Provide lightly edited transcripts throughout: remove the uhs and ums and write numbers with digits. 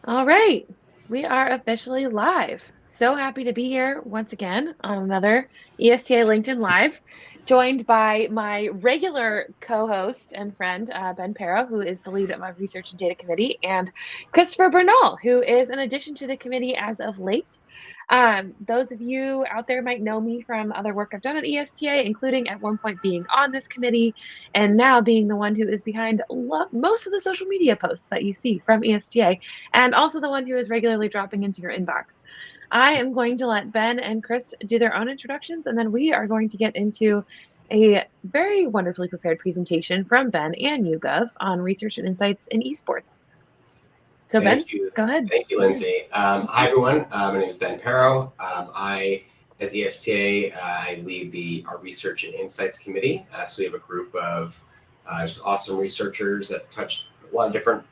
All right, we are officially live. So happy to be here once again on another ESTA LinkedIn Live, joined by my regular co-host and friend, Ben Paro, who is the lead at my research and data committee, and Christopher Bernal, who is an addition to the committee as of late. Those of you out there might know me from other work I've done at ESTA, including at one point being on this committee and now being the one who is behind most of the social media posts that you see from ESTA, and also the one who is regularly dropping into your inbox. I am going to let Ben and Chris do their own introductions, and then we are going to get into a very wonderfully prepared presentation from Ben and YouGov on research and insights in esports. So Ben, Thank you. go ahead. Thank you, Lindsay. Hi, everyone. My name is Ben Paro. As ESTA, I lead our Research and Insights Committee. So we have a group of just awesome researchers that touch a lot of different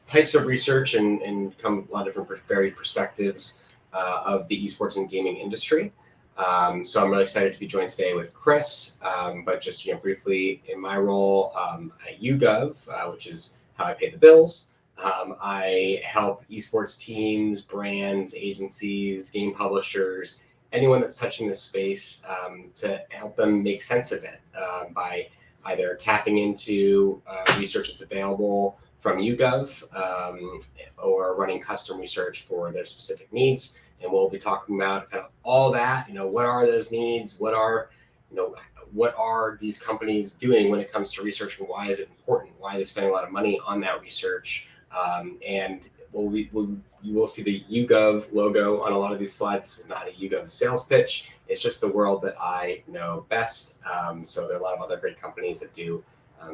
types of research and come a lot of different varied perspectives of the esports and gaming industry. So I'm really excited to be joined today with Chris. But just briefly, in my role at YouGov, which is how I pay the bills. I help esports teams, brands, agencies, game publishers, anyone that's touching this space to help them make sense of it by either tapping into research that's available from YouGov or running custom research for their specific needs. And we'll be talking about kind of all that. What are those needs? What are these companies doing when it comes to research, and why is it important? Why are they spending a lot of money on that research? And you will see the YouGov logo on a lot of these slides. This is not a YouGov sales pitch. It's just the world that I know best. So there are a lot of other great companies that do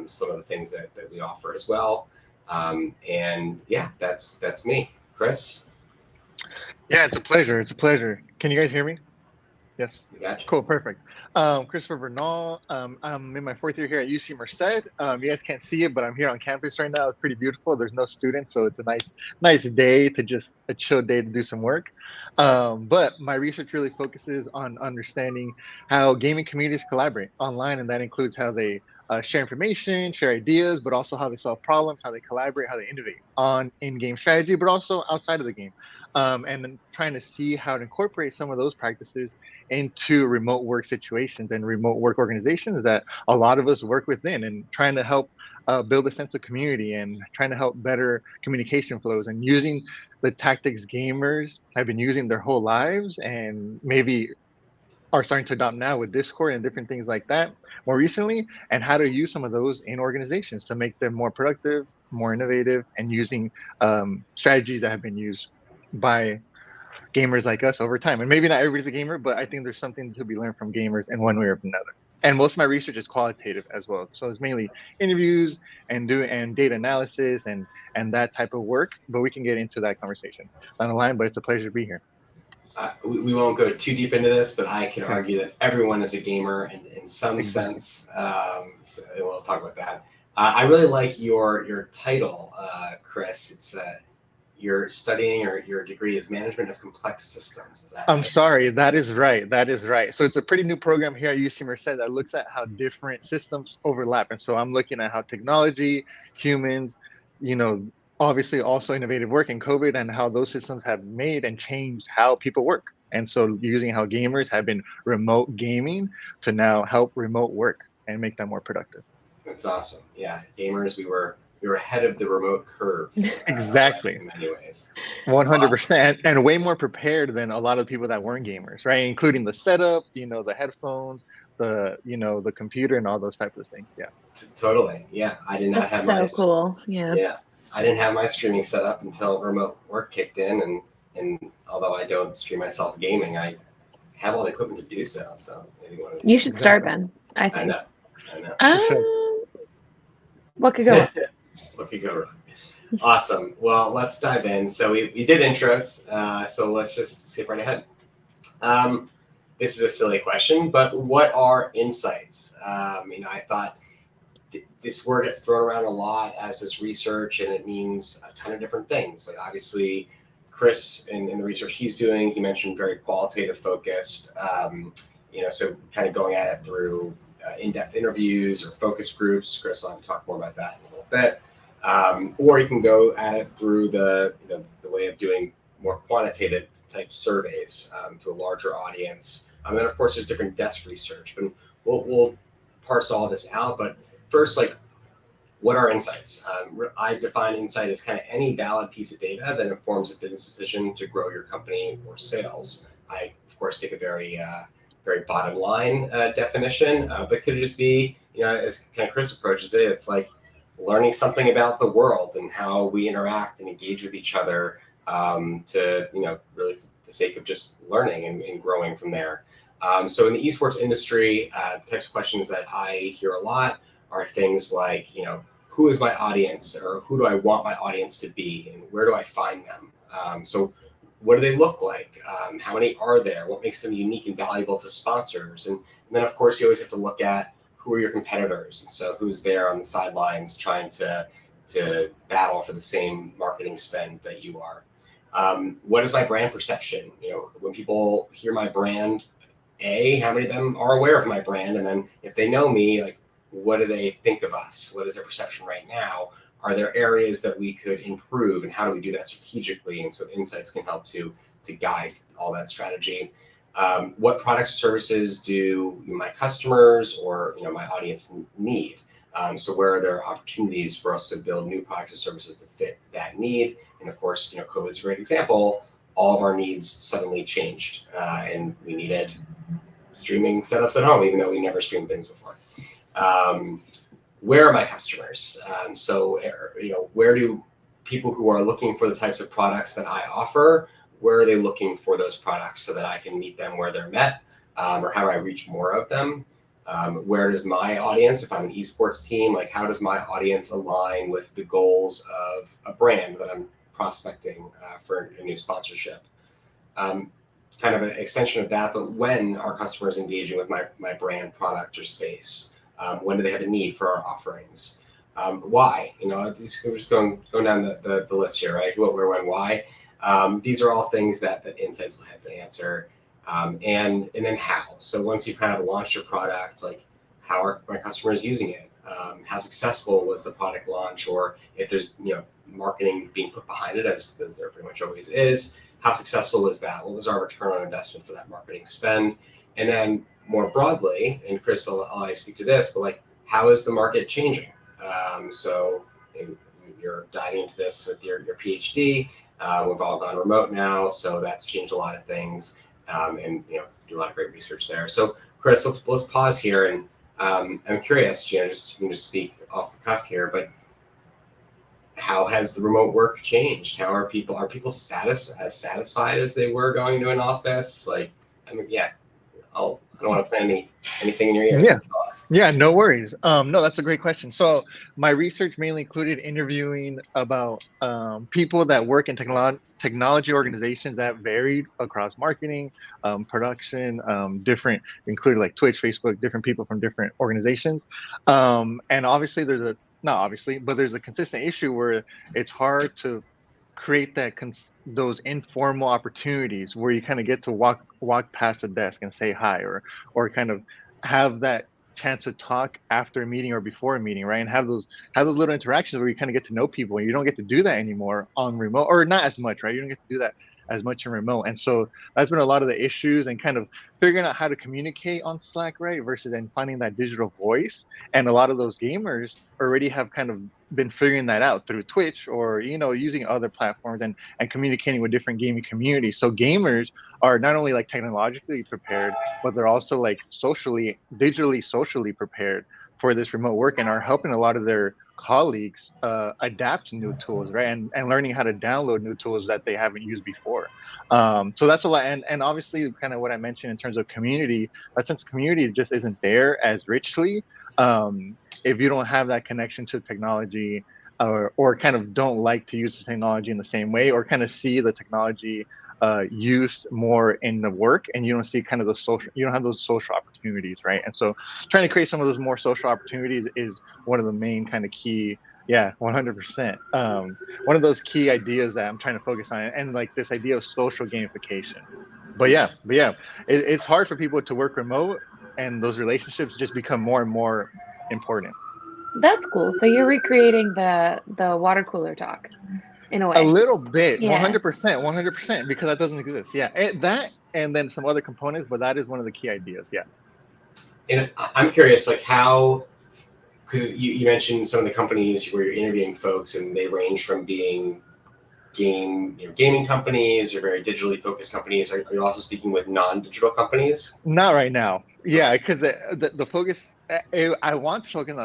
some of the things that we offer as well. And yeah, that's me. Chris? Yeah, it's a pleasure. It's a pleasure. Can you guys hear me? Yes. Gotcha. Cool. Perfect. Christopher Bernal. I'm in my fourth year here at UC Merced. You guys can't see it, but I'm here on campus right now. It's pretty beautiful. There's no students, so it's a nice day to just a chill day to do some work. But my research really focuses on understanding how gaming communities collaborate online, and that includes how they share information, share ideas, but also how they solve problems, how they collaborate, how they innovate on in-game strategy, but also outside of the game. And then trying to see how to incorporate some of those practices into remote work situations and remote work organizations that a lot of us work within, and trying to help build a sense of community and trying to help better communication flows, and using the tactics gamers have been using their whole lives and maybe are starting to adopt now with Discord and different things like that more recently, and how to use some of those in organizations to make them more productive, more innovative, and using strategies that have been used by gamers like us over time. And maybe not everybody's a gamer, but I think there's something to be learned from gamers in one way or another. And most of my research is qualitative as well. So it's mainly interviews and data analysis and that type of work. But we can get into that conversation down the line. But it's a pleasure to be here. We won't go too deep into this, but I can argue that everyone is a gamer in some sense. So we'll talk about that. I really like your title, Chris. It's you're studying, or your degree is management of complex systems. Is that I'm right? sorry. That is right. That is right. So it's a pretty new program here at UC Merced that looks at how different systems overlap. And so I'm looking at how technology, humans, obviously also innovative work in COVID, and how those systems have made and changed how people work. And so using how gamers have been remote gaming to now help remote work and make them more productive. That's awesome. Yeah, gamers, we were ahead of the remote curve. Exactly. In many ways. 100%, and way more prepared than a lot of people that weren't gamers, right? Including the setup, the headphones, the computer, and all those types of things. Yeah. Totally. Yeah, I did not have my cool. Yeah. I didn't have my streaming set up until remote work kicked in, and although I don't stream myself gaming, I have all the equipment to do so. So maybe one of these You should start, Ben. I think. I know. What could go wrong? What could go wrong? Awesome. Well, let's dive in. So we did intros, so let's just skip right ahead. This is a silly question, but what are insights? I thought this word gets thrown around a lot, as does research, and it means a ton of different things. Like obviously, Chris, in the research he's doing, he mentioned very qualitative focused, so kind of going at it through in-depth interviews or focus groups. Chris will have to talk more about that in a little bit. Or you can go at it through the way of doing more quantitative type surveys to a larger audience. And then of course there's different desk research, but we'll parse all this out. But first, like, what are insights? I define insight as kind of any valid piece of data that informs a business decision to grow your company or sales. I, of course, take a very bottom line definition, but could it just be, as kind of Chris approaches it, it's like learning something about the world and how we interact and engage with each other to, really for the sake of just learning and growing from there. So in the esports industry, the types of questions that I hear a lot are things like, who is my audience, or who do I want my audience to be, and where do I find them? So what do they look like? How many are there? What makes them unique and valuable to sponsors? And then, of course, you always have to look at who are your competitors. And so who's there on the sidelines trying to battle for the same marketing spend that you are? What is my brand perception? When people hear my brand, how many of them are aware of my brand? And then if they know me, like, what do they think of us? What is their perception right now? Are there areas that we could improve, and how do we do that strategically? And so insights can help to guide all that strategy. What products or services do my customers or my audience need? So where are there opportunities for us to build new products or services to fit that need? And of course, COVID's a great example. All of our needs suddenly changed, and we needed streaming setups at home, even though we never streamed things before. Where are my customers? So where do people who are looking for the types of products that I offer, where are they looking for those products so that I can meet them where they're met? Or how do I reach more of them? Where does my audience, if I'm an esports team, like how does my audience align with the goals of a brand that I'm prospecting for a new sponsorship? Kind of an extension of that, but when are customers engaging with my brand, product, or space? When do they have a need for our offerings? Why? We're just going down the list here, right? What, where, when, why? These are all things that insights will have to answer. And then how? So once you've kind of launched your product, like how are my customers using it? How successful was the product launch? Or if there's marketing being put behind it, as there pretty much always is, how successful was that? What was our return on investment for that marketing spend? And then more broadly, and Chris, I'll speak to this, but like, how is the market changing? So you're diving into this with your PhD. We've all gone remote now, so that's changed a lot of things, and do a lot of great research there. So Chris, let's pause here, and I'm curious, just you can just speak off the cuff here, but how has the remote work changed? How are people as satisfied as they were going to an office? Like, I mean, I don't want to plant anything in your ears. Yeah, no worries. No, that's a great question. So my research mainly included interviewing about people that work in technology organizations that varied across marketing, production, different, including like Twitch, Facebook, different people from different organizations. And obviously there's a consistent issue where it's hard to create those informal opportunities where you kind of get to walk past the desk and say hi, or kind of have that chance to talk after a meeting or before a meeting, right? And have those little interactions where you kind of get to know people, and you don't get to do that anymore on remote, or not as much, right? You don't get to do that as much in remote. And so that's been a lot of the issues, and kind of figuring out how to communicate on Slack, right? Versus then finding that digital voice. And a lot of those gamers already have kind of been figuring that out through Twitch, or using other platforms and communicating with different gaming communities. So gamers are not only like technologically prepared, but they're also like digitally socially prepared for this remote work, and are helping a lot of their colleagues adapt to new tools, right? And learning how to download new tools that they haven't used before. So that's a lot. And obviously kind of what I mentioned in terms of community, that sense of community just isn't there as richly if you don't have that connection to technology, or kind of don't like to use the technology in the same way, or kind of see the technology use more in the work, and you don't see kind of you don't have those social opportunities, right? And so trying to create some of those more social opportunities is one of the main kind of key 100%. One of those key ideas that I'm trying to focus on, and like this idea of social gamification. But it's hard for people to work remote, and those relationships just become more and more important. That's cool. So you're recreating the water cooler talk. in a A way. little bit, Yeah. 100%, because that doesn't exist. Yeah, that and then some other components, but that is one of the key ideas. Yeah. And I'm curious, like how, because you mentioned some of the companies where you're interviewing folks, and they range from being gaming companies or very digitally focused companies. Are you also speaking with non-digital companies? Not right now. Okay. Yeah, because the focus, I want to focus on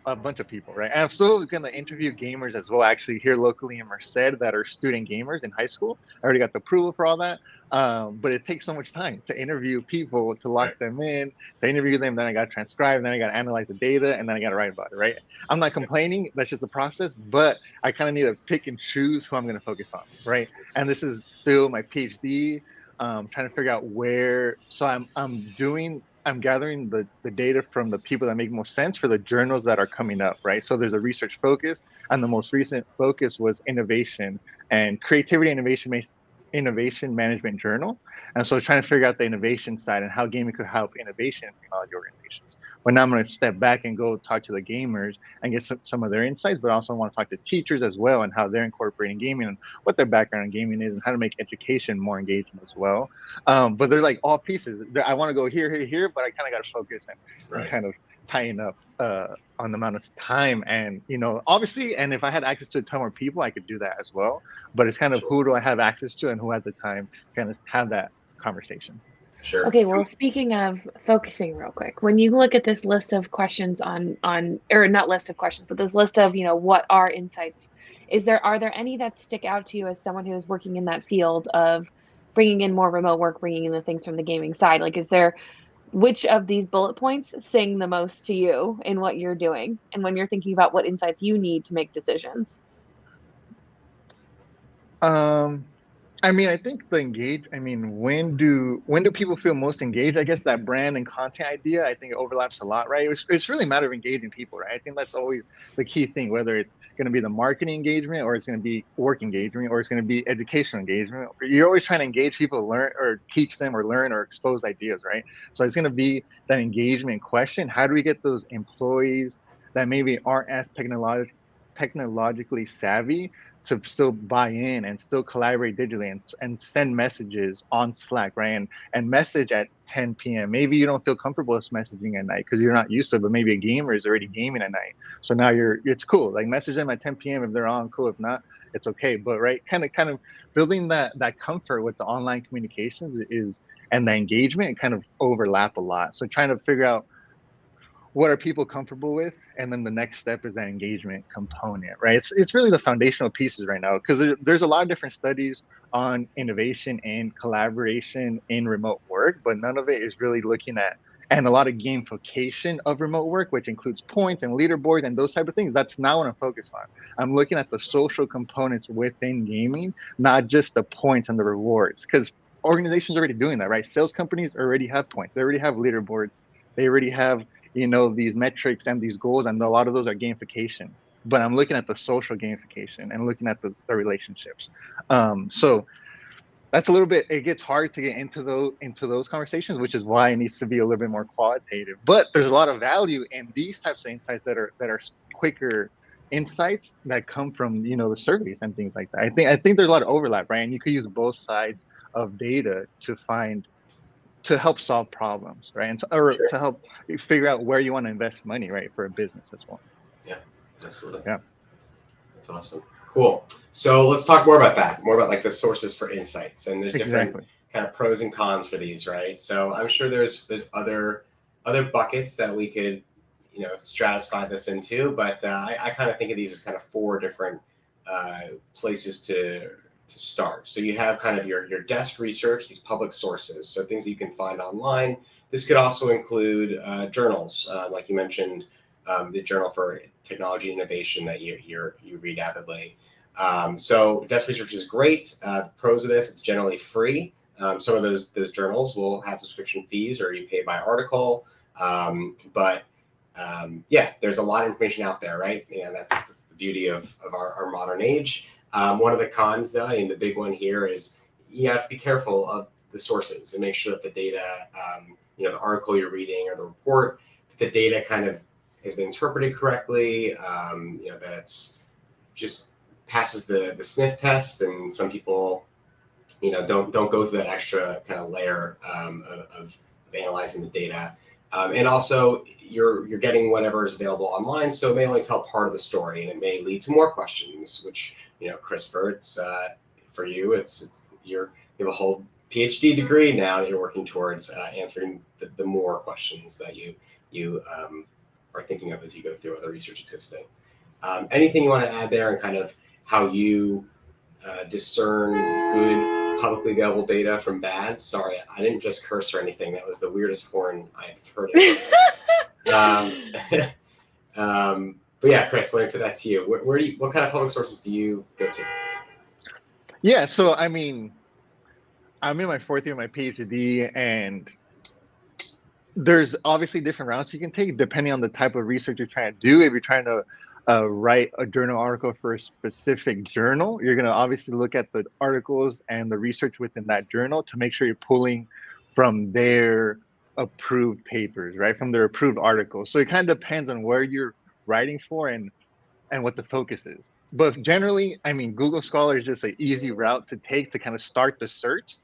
a bunch of people, right? And I'm still gonna interview gamers as well, actually here locally in Merced that are student gamers in high school. I already got the approval for all that. But it takes so much time to interview people, to lock Right. them in, to interview them. Then I got to transcribe, then I got to analyze the data, and then I got to write about it, right? I'm not complaining. That's just the process. But I kind of need to pick and choose who I'm going to focus on, right? And this is still my PhD, trying to figure out where. So I'm gathering the data from the people that make most sense for the journals that are coming up, right? So there's a research focus, and the most recent focus was innovation and creativity innovation management journal. And so trying to figure out the innovation side and how gaming could help innovation in technology organizations. But now I'm going to step back and go talk to the gamers and get some of their insights, but also want to talk to teachers as well and how they're incorporating gaming and what their background in gaming is and how to make education more engaging as well. But they're like all pieces. I want to go here, but I kind of got to focus and Right. kind of tying up on the amount of time and obviously, and if I had access to a ton more people, I could do that as well. But it's kind of Sure. who do I have access to and who has the time to kind of have that conversation. Sure. Okay, well, speaking of focusing real quick, when you look at this list of questions on or not list of questions, but this list of, what are insights, are there any that stick out to you as someone who is working in that field of bringing in more remote work, bringing in the things from the gaming side? Like, which of these bullet points sing the most to you in what you're doing and when you're thinking about what insights you need to make decisions? Um, I mean, I think the engage. I mean, when do people feel most engaged? I guess that brand and content idea. I think it overlaps a lot, right? It's really a matter of engaging people, right? I think that's always the key thing. Whether it's going to be the marketing engagement, or it's going to be work engagement, or it's going to be educational engagement. You're always trying to engage people, to learn or teach them, or learn or expose ideas, right? So it's going to be that engagement question. How do we get those employees that maybe aren't as technologically savvy to still buy in and still collaborate digitally and send messages on Slack, right? And message at 10 p.m. Maybe you don't feel comfortable with messaging at night because you're not used to it, but maybe a gamer is already gaming at night. So now it's cool. Like message them at 10 p.m. if they're on, cool. If not, it's okay. But right, kind of building that comfort with the online communications is and the engagement kind of overlap a lot. So trying to figure out what are people comfortable with, and then the next step is that engagement component, right? It's really the foundational pieces right now because there's a lot of different studies on innovation and collaboration in remote work, but none of it is really looking at and a lot of gamification of remote work, which includes points and leaderboards and those type of things. That's not what I'm focused on. I'm looking at the social components within gaming, not just the points and the rewards, because organizations are already doing that, right? Sales companies already have points, they already have leaderboards, they already have these metrics and these goals, and a lot of those are gamification. But I'm looking at the social gamification and looking at the relationships. So that's a little bit. It gets hard to get into those conversations, which is why it needs to be a little bit more qualitative. But there's a lot of value in these types of insights that are quicker insights that come from the surveys and things like that. I think there's a lot of overlap, right? And you could use both sides of data to help solve problems, right? Or Sure. to help figure out where you want to invest money, right, for a business as well. Yeah. Absolutely. Yeah, That's awesome. Cool. So let's talk more about that, more about like the sources for insights. And there's different exactly. kind of pros and cons for these, right? So I'm sure there's other buckets that we could stratify this into, but I kind of think of these as kind of four different places to start. So you have kind of your desk research, these public sources, so things that you can find online. This could also include journals, like you mentioned, the Journal for Technology Innovation that you read avidly. So desk research is great. The pros of this, it's generally free. Some of those journals will have subscription fees, or you pay by article. Yeah, there's a lot of information out there, right? That's the beauty of our modern age. One of the cons, though, and the big one here, is you have to be careful of the sources and make sure that the data, the article you're reading or the report, the data kind of has been interpreted correctly, that it's just passes the sniff test, and some people, don't go through that extra kind of layer of analyzing the data. And also, you're getting whatever is available online, so it may only tell part of the story, and it may lead to more questions. Which, Christopher, it's for you. You have a whole PhD degree now that you're working towards answering the more questions that you are thinking of as you go through other research existing. Anything you want to add there, and kind of how you discern good publicly available data from bad? Sorry, I didn't just curse or anything. That was the weirdest horn I've heard of. But yeah, Chris, let me put that to you. What kind of public sources do you go to? Yeah, so I mean, I'm in my 4th year of my PhD, and there's obviously different routes you can take depending on the type of research you're trying to do. If you're trying to write a journal article for a specific journal, you're going to obviously look at the articles and the research within that journal to make sure you're pulling from their approved papers, right? From their approved articles. So it kind of depends on where you're writing for and what the focus is. But generally, I mean, Google Scholar is just an easy route to take to kind of start the search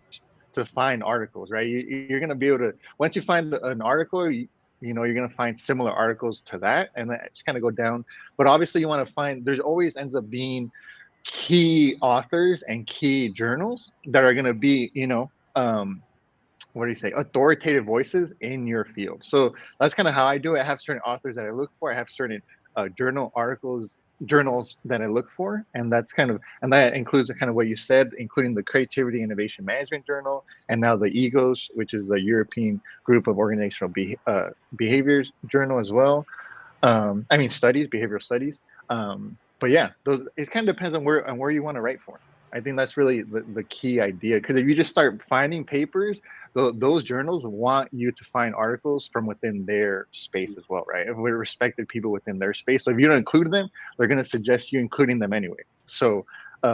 to find articles, right? You're going to be able to, once you find an article, you're going to find similar articles to that, and then just kind of go down. But obviously, you want to find, there's always ends up being key authors and key journals that are going to be, what do you say, authoritative voices in your field. So that's kind of how I do it. I have certain authors that I look for. I have certain journals that I look for, and that includes kind of what you said, including the Creativity Innovation Management Journal, and now the EGOS, which is the European Group of Organizational Behaviors Journal as well. Behavioral studies. But yeah, it kind of depends on where you want to write for. I think that's really the key idea, because if you just start finding papers, those journals want you to find articles from within their space as well, right? With respected people within their space. So if you don't include them, they're going to suggest you including them anyway. So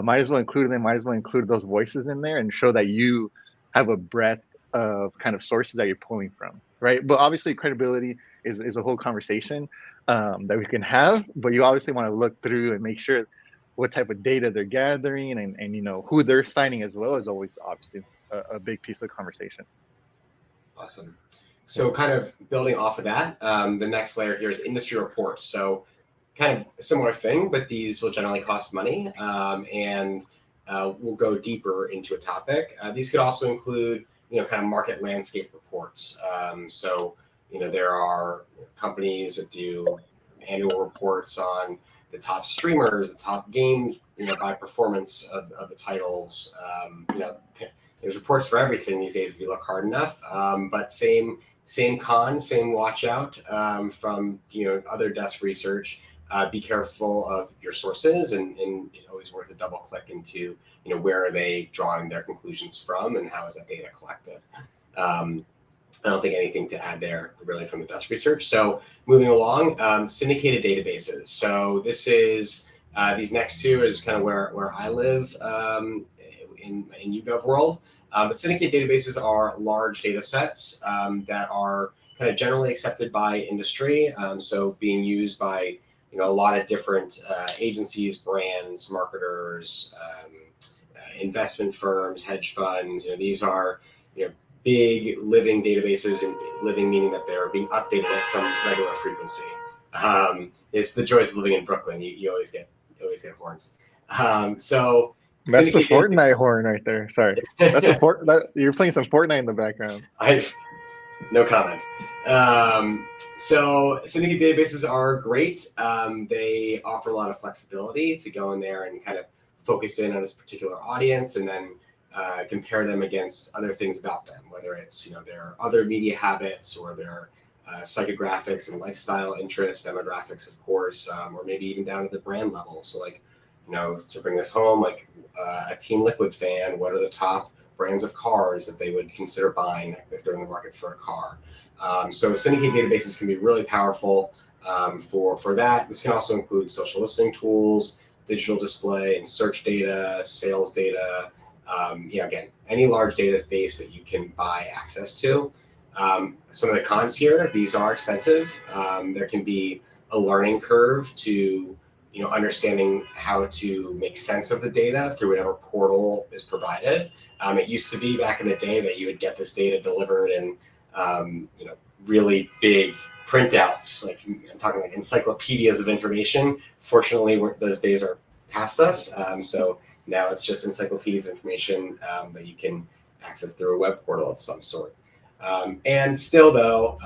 might as well include them, might as well include those voices in there and show that you have a breadth of kind of sources that you're pulling from, right? But obviously credibility is a whole conversation that we can have, but you obviously want to look through and make sure what type of data they're gathering, and who they're citing as well is always obviously a big piece of conversation. Awesome. So kind of building off of that, the next layer here is industry reports. So kind of a similar thing, but these will generally cost money, and we'll go deeper into a topic. These could also include, kind of market landscape reports. So there are companies that do annual reports on the top streamers, the top games, by performance of the titles. There's reports for everything these days if you look hard enough. But same watch out from other desk research. Be careful of your sources, and always worth a double click into where are they drawing their conclusions from, and how is that data collected. I don't think anything to add there really from the desk research. So moving along, syndicated databases. So this is these next two is kind of where I live in YouGov world. But syndicated databases are large data sets that are kind of generally accepted by industry. So being used by a lot of different agencies, brands, marketers, investment firms, hedge funds. These are big living databases, and living meaning that they're being updated at some regular frequency. It's the joys of living in Brooklyn. You always get horns. So that's the Fortnite horn right there. Sorry, that's you're playing some Fortnite in the background. No comment. So syndicate databases are great. They offer a lot of flexibility to go in there and kind of focus in on this particular audience, and then compare them against other things about them, whether it's their other media habits or their psychographics and lifestyle interests, demographics, of course, or maybe even down to the brand level. So to bring this home, a Team Liquid fan, what are the top brands of cars that they would consider buying if they're in the market for a car? So syndicate databases can be really powerful for that. This can also include social listening tools, digital display and search data, sales data. Again, any large database that you can buy access to. Some of the cons here, these are expensive. There can be a learning curve to understanding how to make sense of the data through whatever portal is provided. It used to be back in the day that you would get this data delivered in, really big printouts. Like I'm talking like encyclopedias of information. Fortunately, those days are past us. So now it's just encyclopedias of information that you can access through a web portal of some sort. And still, though,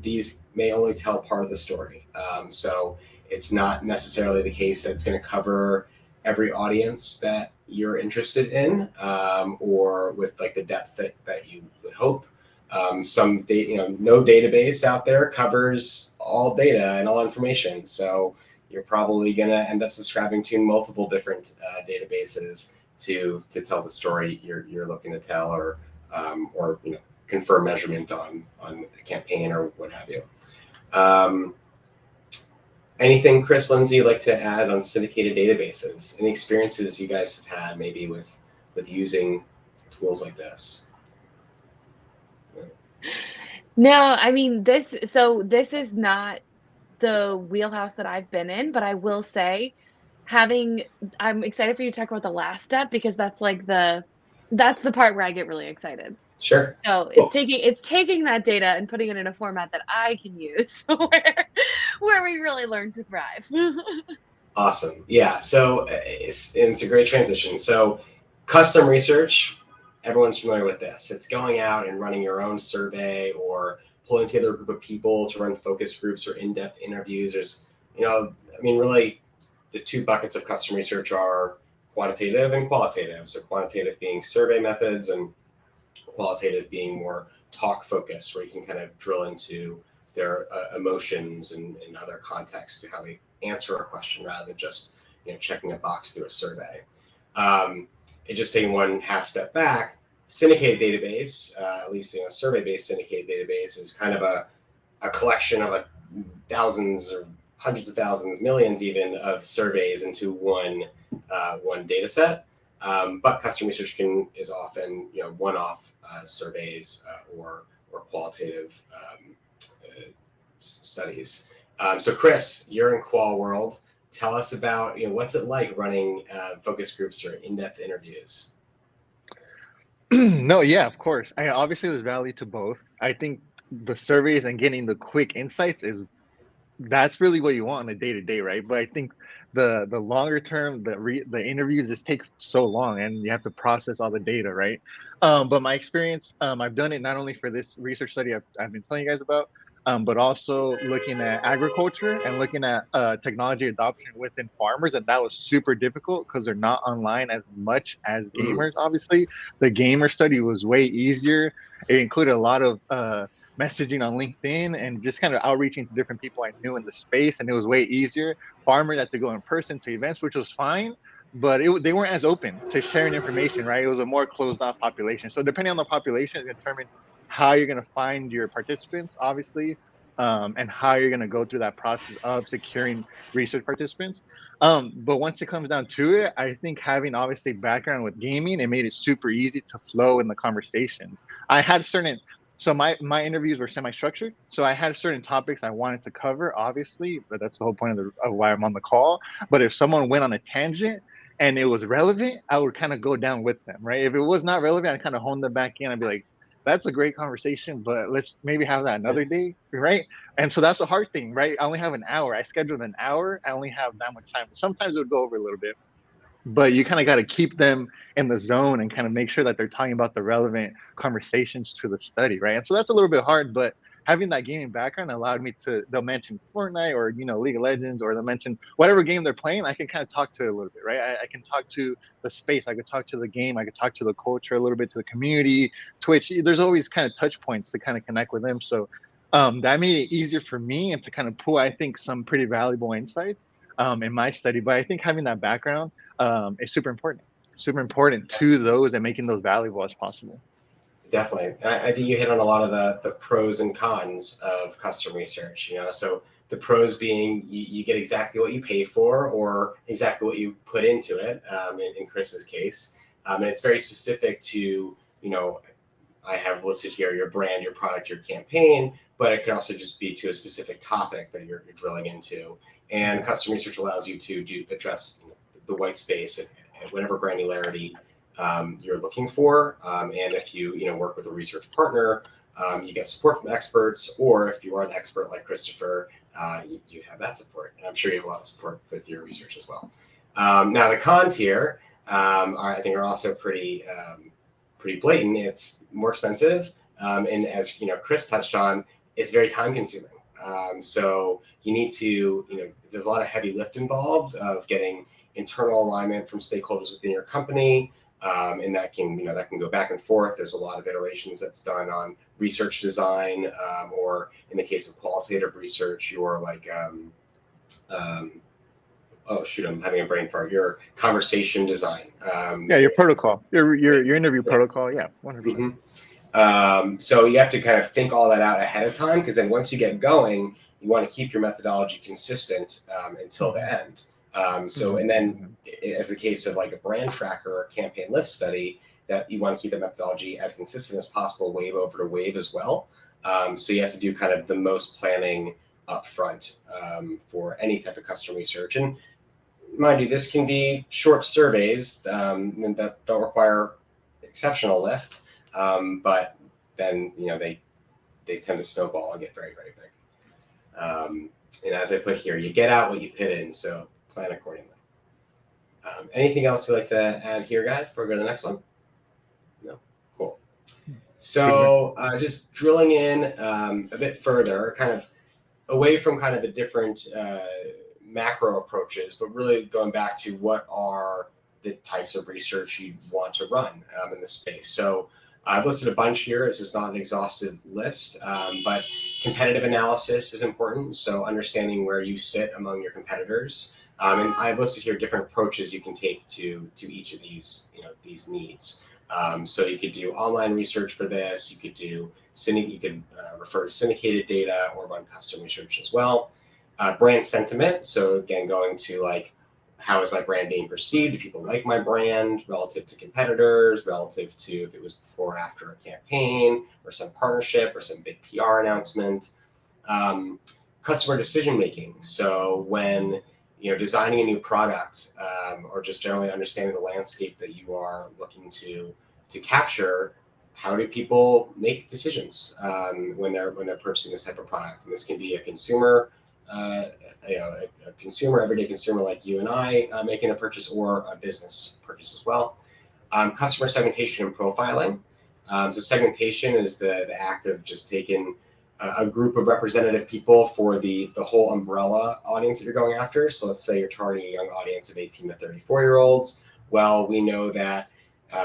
these may only tell part of the story. So it's not necessarily the case that it's going to cover every audience that you're interested in, or with like the depth that you would hope. Some data, no database out there covers all data and all information. So you're probably going to end up subscribing to multiple different databases to tell the story you're looking to tell, or confer measurement on a campaign or what have you. Anything, Chris, Lindsay, you'd like to add on syndicated databases? Any experiences you guys have had maybe with using tools like this? No, I mean, this is not the wheelhouse that I've been in, but I will say I'm excited for you to talk about the last step, because that's the part where I get really excited. Sure. So Cool. it's taking that data and putting it in a format that I can use where we really learn to thrive. Awesome. Yeah. So it's a great transition. So custom research, everyone's familiar with this. It's going out and running your own survey or pulling together a group of people to run focus groups or in-depth interviews. There's, really the two buckets of custom research are quantitative and qualitative. So quantitative being survey methods, and qualitative being more talk focused, where you can kind of drill into their emotions and other contexts to how they answer a question, rather than just checking a box through a survey. And just taking one half step back, syndicated database, at least survey-based syndicated database, is kind of a collection of thousands or hundreds of thousands, millions even, of surveys into one data set. But custom research is often one-off surveys or qualitative studies. So Chris, you're in qual world. Tell us about what's it like running focus groups or in-depth interviews. No, yeah, of course. Obviously there's value to both. I think the surveys and getting the quick insights that's really what you want on a day-to-day, right? But I think the longer term, the interviews just take so long, and you have to process all the data, right? But my experience, I've done it not only for this research study I've been telling you guys about, but also looking at agriculture and looking at technology adoption within farmers, and that was super difficult because they're not online as much as gamers. Obviously, the gamer study was way easier. It included a lot of messaging on LinkedIn and just kind of outreaching to different people I knew in the space, and it was way easier. Farmers had to go in person to events, which was fine, but they weren't as open to sharing information, right? It was a more closed off population. So depending on the population, it determines how you're going to find your participants, obviously, and how you're going to go through that process of securing research participants. But once it comes down to it, I think having obviously background with gaming, it made it super easy to flow in the conversations. I had so my interviews were semi-structured. So I had certain topics I wanted to cover, obviously, but that's the whole point of why I'm on the call. But if someone went on a tangent and it was relevant, I would kind of go down with them, right? If it was not relevant, I'd kind of hone them back in. I'd be like, that's a great conversation, but let's maybe have that another day, right? And so that's the hard thing, right? I only have an hour. I scheduled an hour. I only have that much time. Sometimes it would go over a little bit, but you kind of got to keep them in the zone and kind of make sure that they're talking about the relevant conversations to the study, right? And so that's a little bit hard, but having that gaming background allowed me they'll mention Fortnite or, League of Legends, or they'll mention whatever game they're playing. I can kind of talk to it a little bit, right? I can talk to the space. I could talk to the game. I could talk to the culture a little bit, to the community, Twitch. There's always kind of touch points to kind of connect with them. So that made it easier for me and to kind of pull, I think, some pretty valuable insights in my study. But I think having that background is super important to those and making those valuable as possible. Definitely. I think you hit on a lot of the pros and cons of custom research. So the pros being you get exactly what you pay for, or exactly what you put into it, in Chris's case. And it's very specific to, I have listed here your brand, your product, your campaign, but it can also just be to a specific topic that you're drilling into. And custom research allows you to address the white space at whatever granularity you're looking for. And if you work with a research partner, you get support from experts, or if you are the expert like Christopher, you have that support. And I'm sure you have a lot of support with your research as well. Now the cons here I think are also pretty blatant. It's more expensive, and as Chris touched on, it's very time consuming. So you need to, there's a lot of heavy lift involved of getting internal alignment from stakeholders within your company, and that can go back and forth. There's a lot of iterations that's done on research design, or in the case of qualitative research, you're like, oh shoot, I'm having a brain fart. Your conversation design. Your protocol, your interview protocol. Yeah, 100%. So you have to kind of think all that out ahead of time, because then once you get going, you want to keep your methodology consistent until the end. And then as the case of like a brand tracker or campaign lift study, that you want to keep the methodology as consistent as possible, wave over to wave as well. So you have to do kind of the most planning up front for any type of custom research. And mind you, this can be short surveys that don't require exceptional lift, but then they tend to snowball and get very, very big. And as I put here, you get out what you put in, so plan accordingly. Anything else you'd like to add here, guys, before we go to the next one? No? Cool. So just drilling in a bit further, kind of away from kind of the different macro approaches, but really going back to what are the types of research you want to run in this space. So I've listed a bunch here. This is not an exhaustive list, but competitive analysis is important. So understanding where you sit among your competitors. And I've listed here different approaches you can take to each of these, these needs. So you could do online research for this. You could refer to syndicated data or run custom research as well. Brand sentiment. So again, going to like, how is my brand being perceived? Do people like my brand relative to competitors, relative to if it was before or after a campaign or some partnership or some big PR announcement? Customer decision making. So when designing a new product, or just generally understanding the landscape that you are looking to capture, how do people make decisions when they're purchasing this type of product? And this can be a consumer, a everyday consumer like you and I making a purchase, or a business purchase as well. Customer segmentation and profiling. So segmentation is the act of just taking a group of representative people for the whole umbrella audience that you're going after. So let's say you're targeting a young audience of 18 to 34 year olds. Well, we know that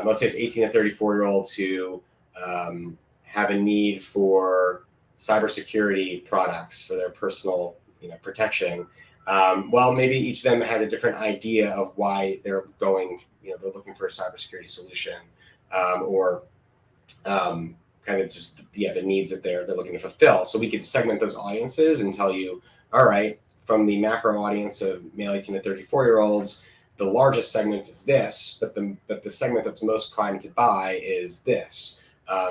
let's say it's 18 to 34-year-olds who have a need for cybersecurity products for their personal protection. Well, maybe each of them has a different idea of why they're going, they're looking for a cybersecurity solution, or kind of just the needs that they're looking to fulfill. So we could segment those audiences and tell you, all right, from the macro audience of male 18 to 34-year-olds, the largest segment is this, but the segment that's most primed to buy is this.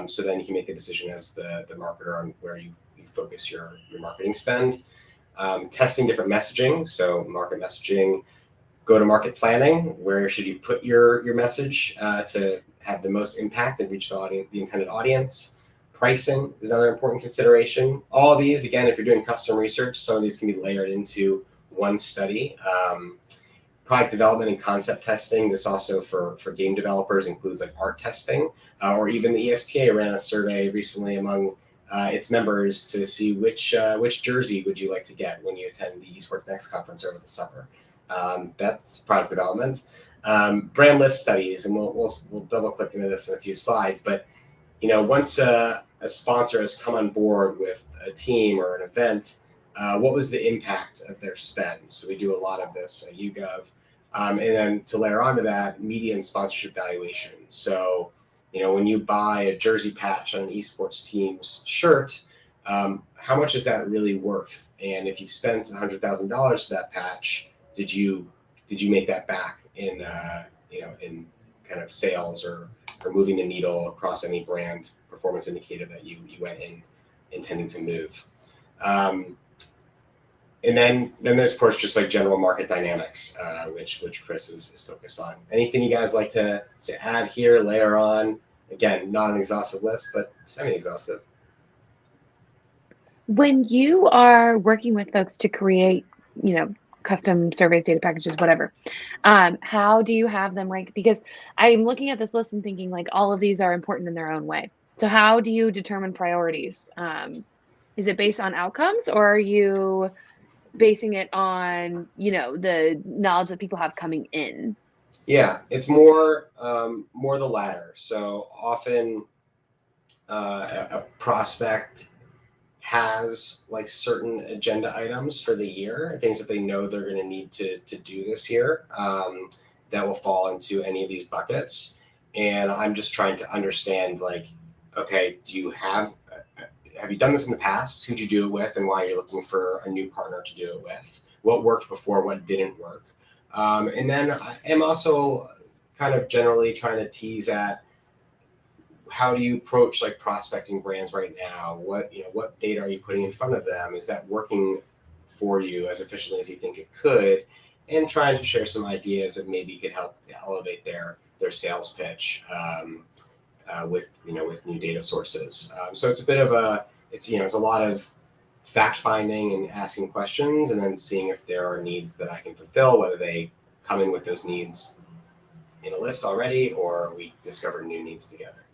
So then you can make a decision as the marketer on where you focus your marketing spend. Testing different messaging, so market messaging, go-to-market planning, where should you put your message to have the most impact and reach the intended audience. Pricing is another important consideration. All of these, again, if you're doing custom research, some of these can be layered into one study. Product development and concept testing. This also for game developers includes like art testing, or even the ESTA ran a survey recently among its members to see which jersey would you like to get when you attend the Esports Next conference over the summer. That's product development. Brand lift studies, and we'll double click into this in a few slides. But once a sponsor has come on board with a team or an event, what was the impact of their spend? So we do a lot of this at YouGov. And then to layer onto that, media and sponsorship valuation. So, when you buy a jersey patch on an esports team's shirt, how much is that really worth? And if you've spent $100,000 for that patch, did you make that back in in kind of sales or moving the needle across any brand performance indicator that you went in intending to move. And then there's, of course, just like general market dynamics, which Chris is focused on. Anything you guys like to add here, layer on? Again, not an exhaustive list, but semi-exhaustive. When you are working with folks to create, custom surveys, data packages, whatever, how do you have them rank? Because I'm looking at this list and thinking like all of these are important in their own way. So how do you determine priorities? Is it based on outcomes, or are you basing it on, the knowledge that people have coming in? Yeah, it's more the latter. So often a prospect has like certain agenda items for the year, things that they know they're going to need to do this year, that will fall into any of these buckets. And I'm just trying to understand, like, okay, have you done this in the past? Who'd you do it with, and why you're looking for a new partner to do it with? What worked before? What didn't work? And then I am also kind of generally trying to tease at how do you approach like prospecting brands right now? What data are you putting in front of them? Is that working for you as efficiently as you think it could? And trying to share some ideas that maybe could help to elevate their sales pitch with new data sources. So it's a bit of it's a lot of fact finding and asking questions, and then seeing if there are needs that I can fulfill, whether they come in with those needs in a list already, or we discover new needs together.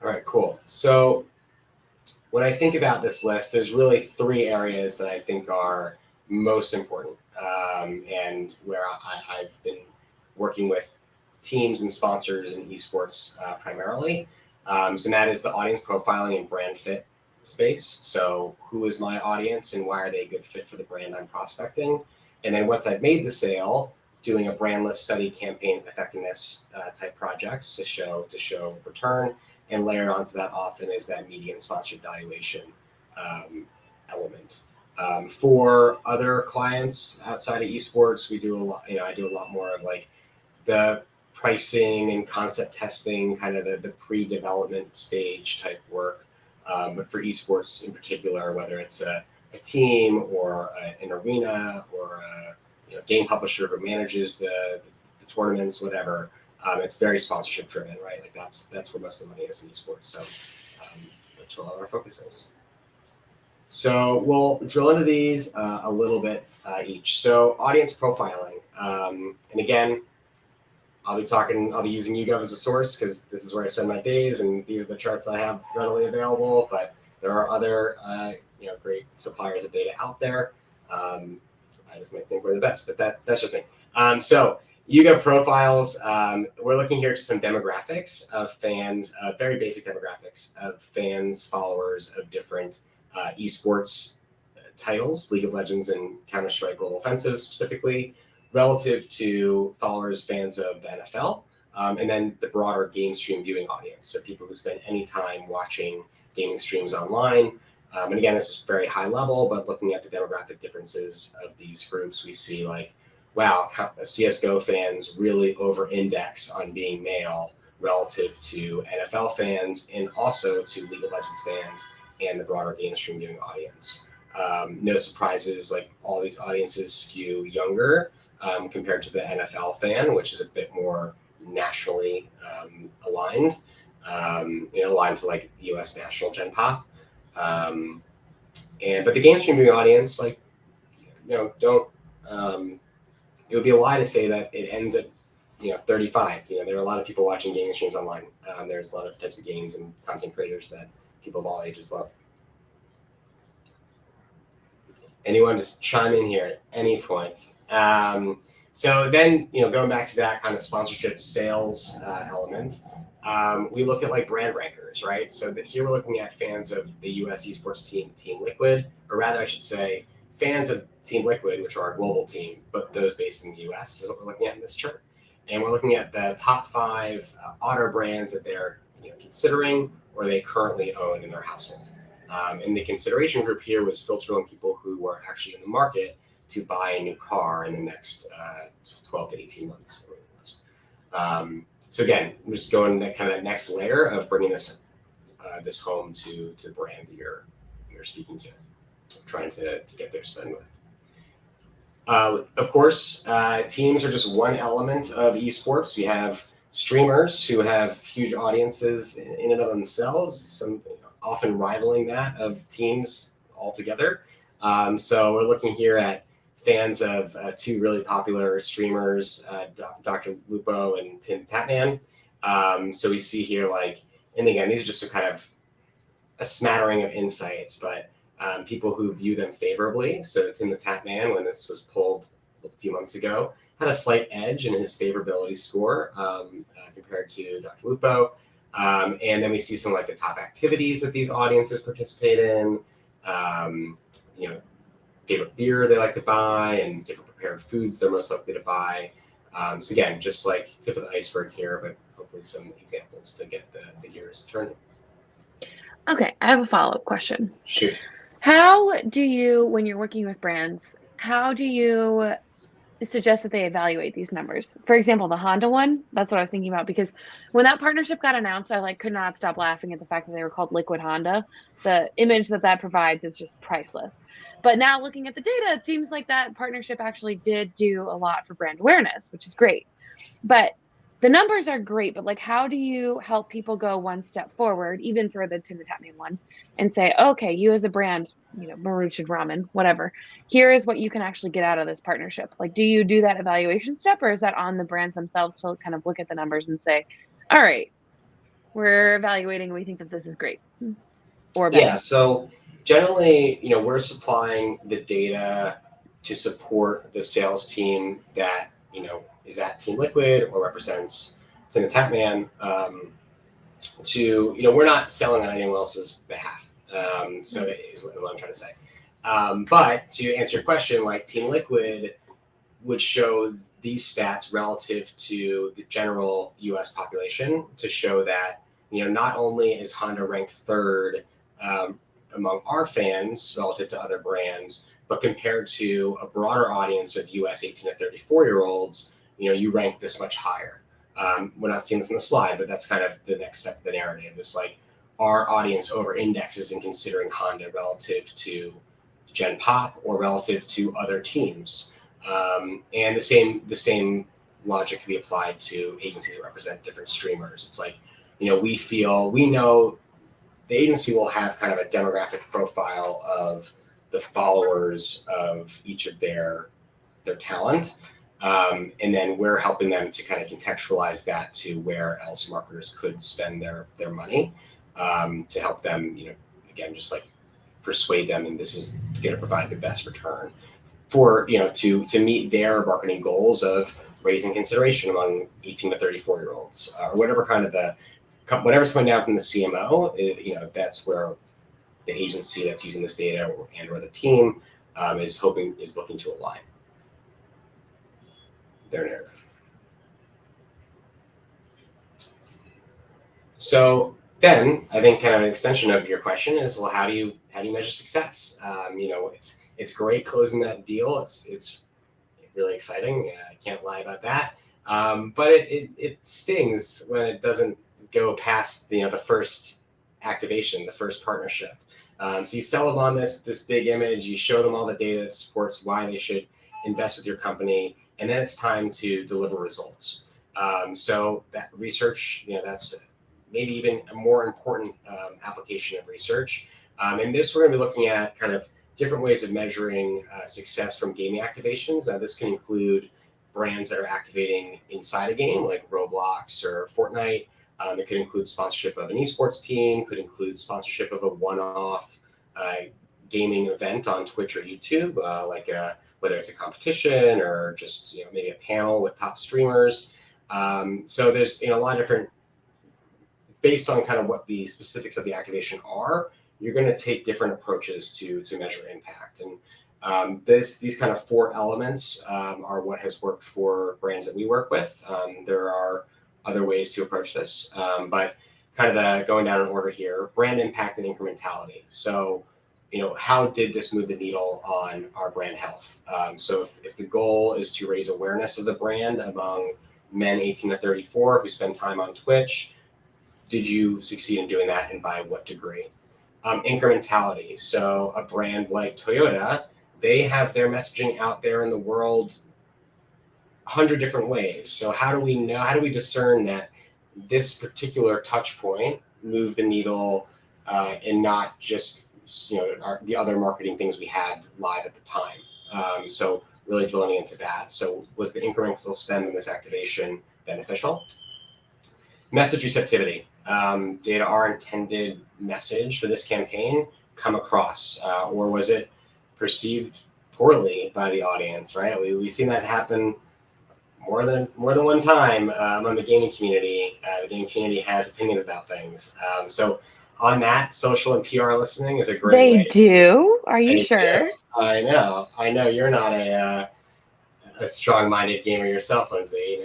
All right, cool. So when I think about this list, there's really three areas that I think are most important, and where I've been working with teams and sponsors in esports primarily. So that is the audience profiling and brand fit space. So who is my audience and why are they a good fit for the brand I'm prospecting? And then once I've made the sale, doing a brand list study, campaign effectiveness type projects to show return. And layered onto that often is that media and sponsored valuation element. For other clients outside of esports, we do a lot. I do a lot more of like the pricing and concept testing, kind of the pre-development stage type work. But for esports in particular, whether it's a team or an arena or a game publisher who manages the tournaments, whatever. It's very sponsorship driven, right? Like that's where most of the money is in esports. So that's where a lot of our focus is. So we'll drill into these a little bit each. So audience profiling, and again, I'll be using YouGov as a source because this is where I spend my days, and these are the charts I have readily available. But there are other great suppliers of data out there. I just might think we're the best, but that's just me. So YouGov profiles, we're looking here at some demographics of fans, very basic demographics of fans, followers of different esports titles, League of Legends and Counter-Strike Global Offensive specifically, relative to followers, fans of the NFL, and then the broader game stream viewing audience. So people who spend any time watching gaming streams online. And again, this is very high level, but looking at the demographic differences of these groups, we see like, wow, CSGO fans really over-index on being male relative to NFL fans and also to League of Legends fans and the broader game stream viewing audience. No surprises, like all these audiences skew younger compared to the NFL fan, which is a bit more nationally aligned, aligned to like US national Gen Pop. But the game stream viewing audience, like, don't, it would be a lie to say that it ends at 35. There are a lot of people watching gaming streams online. There's a lot of types of games and content creators that people of all ages love. Anyone just chime in here at any point. So then, going back to that kind of sponsorship sales element, we look at like brand rankers, right? So that here we're looking at fans of the US esports team, Team Liquid, or rather I should say fans of Team Liquid, which are our global team, but those based in the US is what we're looking at in this chart. And we're looking at the top 5 auto brands that they're considering or they currently own in their household. And the consideration group here was filtered on people who were actually in the market to buy a new car in the next 12 to 18 months. So again, I'm just going that kind of next layer of bringing this home to the brand you're speaking to, trying to get their spend with. Of course, teams are just one element of esports. We have streamers who have huge audiences in and of themselves, some often rivaling that of teams altogether. So we're looking here at fans of two really popular streamers, Dr. Lupo and Tim Tatman. So we see here, like, and again, these are just a kind of a smattering of insights, but people who view them favorably. So Tim the Tatman, when this was pulled a few months ago, had a slight edge in his favorability score compared to Dr. Lupo. And then we see some like the top activities that these audiences participate in, favorite beer they like to buy and different prepared foods they're most likely to buy. So again, just like tip of the iceberg here, but hopefully some examples to get the gears turning. Okay, I have a follow-up question. Shoot. How do you, when you're working with brands, how do you suggest that they evaluate these numbers? For example, the Honda one, that's what I was thinking about, because when that partnership got announced, I could not stop laughing at the fact that they were called Liquid Honda. The image that provides is just priceless. But now looking at the data, it seems like that partnership actually did do a lot for brand awareness, which is great. But the numbers are great, but how do you help people go one step forward, even for the Tim the Tatman one, and say, okay, you as a brand, Maruchan Ramen, whatever, here is what you can actually get out of this partnership. Do you do that evaluation step, or is that on the brands themselves to kind of look at the numbers and say, all right, we're evaluating, we think that this is great or bad? Yeah, so generally, we're supplying the data to support the sales team that, is at Team Liquid or represents Tim the Tatman. We're not selling on anyone else's behalf. So that is what I'm trying to say. But to answer your question, Team Liquid would show these stats relative to the general US population to show that, not only is Honda ranked third among our fans relative to other brands, but compared to a broader audience of US 18 to 34-year-olds, you rank this much higher. We're not seeing this in the slide, but that's kind of the next step of the narrative. It's our audience over indexes in considering Honda relative to Gen Pop or relative to other teams. And the same logic can be applied to agencies that represent different streamers. It's we know the agency will have kind of a demographic profile of the followers of each of their talent. And then we're helping them to kind of contextualize that to where else marketers could spend their money to help them, again, just persuade them, and this is going to provide the best return for, to meet their marketing goals of raising consideration among 18 to 34-year-olds or whatever kind of whatever's coming down from the CMO, that's where the agency that's using this data or the team is looking to align their narrative. So then I think kind of an extension of your question is, well, how do you measure success? It's great closing that deal. It's really exciting. I can't lie about that. But it stings when it doesn't go past the first activation, the first partnership. So you sell them on this big image, you show them all the data that supports why they should invest with your company, and then it's time to deliver results. So that research, that's maybe even a more important application of research. And this, we're going to be looking at kind of different ways of measuring success from gaming activations. Now, this can include brands that are activating inside a game, like Roblox or Fortnite. It could include sponsorship of an esports team, could include sponsorship of a one-off gaming event on Twitch or YouTube, whether it's a competition or just maybe a panel with top streamers. So there's a lot of different, based on kind of what the specifics of the activation are, you're going to take different approaches to measure impact. And these kind of four elements are what has worked for brands that we work with. There are other ways to approach this, but kind of going down in order here: brand impact and incrementality. So, how did this move the needle on our brand health? So if the goal is to raise awareness of the brand among men 18 to 34 who spend time on Twitch. Did you succeed in doing that, and by what degree? Incrementality. So a brand like Toyota, they have their messaging out there in the world 100 different ways. So how do we know, how do we discern that this particular touch point moved the needle and not just the other marketing things we had live at the time? So really drilling into that. So was the incremental spend in this activation beneficial? Message receptivity. Did our intended message for this campaign come across, or was it perceived poorly by the audience? Right, we've seen that happen more than one time among the gaming community. The gaming community has opinions about things. So on that, social and PR listening is a great way. They do? Are you They sure? do. I know you're not a strong-minded gamer yourself, Lindsay.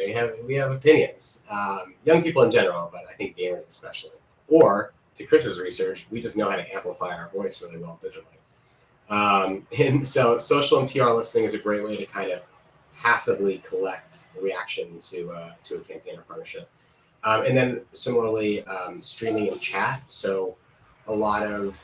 We have opinions. Young people in general, but I think gamers especially. Or to Chris's research, we just know how to amplify our voice really well digitally. And so social and PR listening is a great way to kind of passively collect reaction to a campaign or partnership. And then similarly, streaming and chat. So a lot of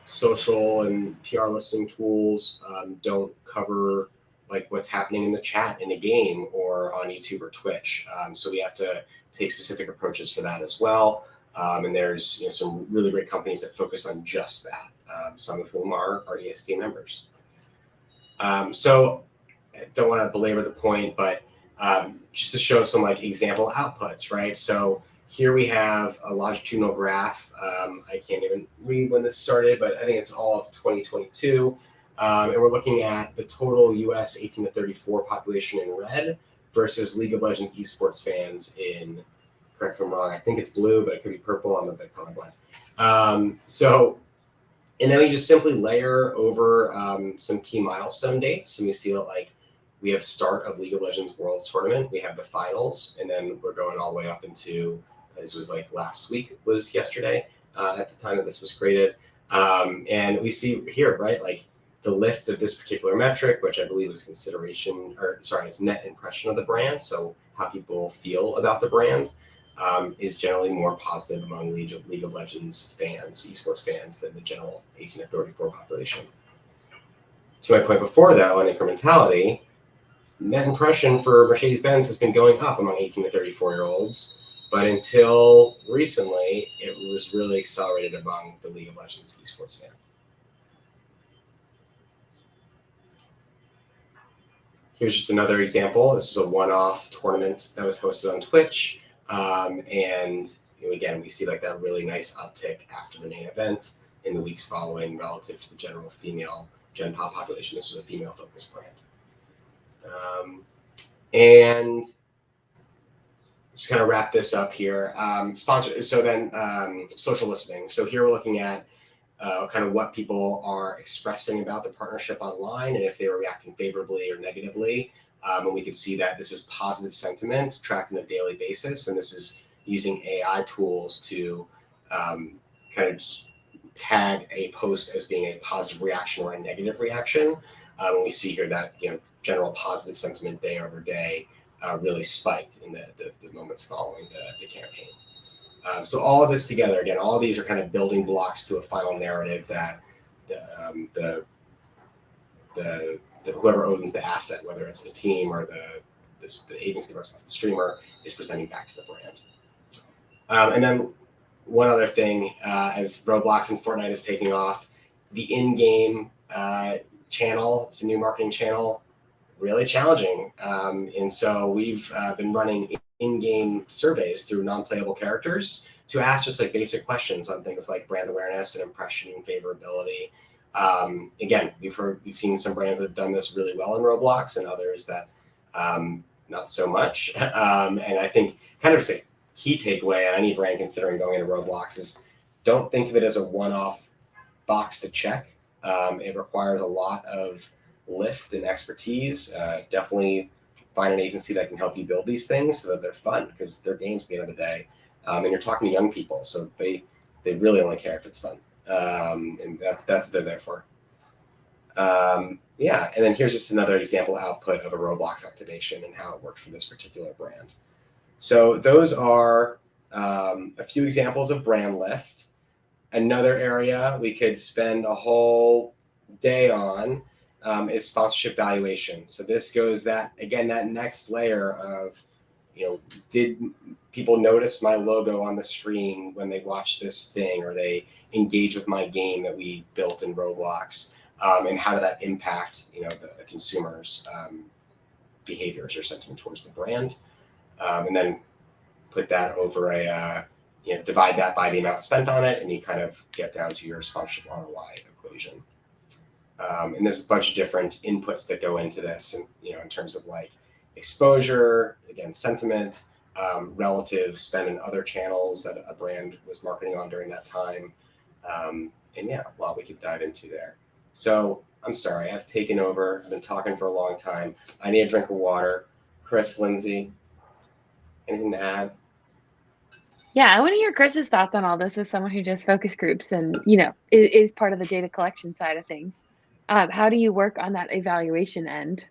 social and PR listening tools don't cover like what's happening in the chat in a game or on YouTube or Twitch. So we have to take specific approaches for that as well. And there's some really great companies that focus on just that, some of whom are ESTA members. So I don't want to belabor the point, but just to show some like example outputs, right? So here we have a longitudinal graph. I can't even read when this started, but I think it's all of 2022. And we're looking at the total US 18 to 34 population in red versus League of Legends esports fans in, correct me if I'm wrong, I think it's blue, but it could be purple. I'm a bit colorblind. And then we just simply layer over some key milestone dates. And we see that like we have start of League of Legends Worlds Tournament. We have the finals, and then we're going all the way up into, this was like last week, was yesterday at the time that this was created. And we see here, right, like the lift of this particular metric, which I believe is it's net impression of the brand. So how people feel about the brand is generally more positive among League of Legends fans, esports fans, than the general 18 to 34 population. To my point before, though, on incrementality, net impression for Mercedes-Benz has been going up among 18 to 34-year-olds, but until recently, it was really accelerated among the League of Legends esports fan. Here's just another example. This was a one-off tournament that was hosted on Twitch. And again, we see like that really nice uptick after the main event in the weeks following relative to the general female Gen Pop population. This was a female-focused brand. And just kind of wrap this up here. So then social listening. So here we're looking at kind of what people are expressing about the partnership online and if they were reacting favorably or negatively. And we can see that this is positive sentiment tracked on a daily basis. And this is using AI tools to kind of tag a post as being a positive reaction or a negative reaction. And we see here that general positive sentiment day over day really spiked in the moments following the campaign. So all of this together, again, all of these are kind of building blocks to a final narrative that the whoever owns the asset, whether it's the team or the agency versus the streamer, is presenting back to the brand. And then one other thing, as Roblox and Fortnite is taking off, the in-game channel, it's a new marketing channel, really challenging. And so we've been running in-game surveys through non-playable characters to ask just like basic questions on things like brand awareness and impression and favorability. Again, we've seen some brands that have done this really well in Roblox and others that not so much. And I think kind of a key takeaway on any brand considering going into Roblox is don't think of it as a one-off box to check. It requires a lot of lift and expertise. Definitely find an agency that can help you build these things so that they're fun because they're games at the end of the day. And you're talking to young people, so they really only care if it's fun. And that's what they're there for. Yeah, and then here's just another example output of a Roblox activation and how it worked for this particular brand. So those are a few examples of brand lift. Another area we could spend a whole day on is sponsorship valuation. So this goes that next layer of, did people notice my logo on the screen when they watch this thing, or they engage with my game that we built in Roblox, and how did that impact, the consumers' behaviors or sentiment towards the brand, and then put that over divide that by the amount spent on it, and you kind of get down to your sponsorship ROI equation. And there's a bunch of different inputs that go into this, and in terms of like exposure, again, sentiment, relative spend in other channels that a brand was marketing on during that time, and yeah, a lot we could dive into there. So I'm sorry, I've taken over. I've been talking for a long time. I need a drink of water. Chris, Lindsay, anything to add? Yeah, I want to hear Chris's thoughts on all this as someone who does focus groups and, is part of the data collection side of things. How do you work on that evaluation end?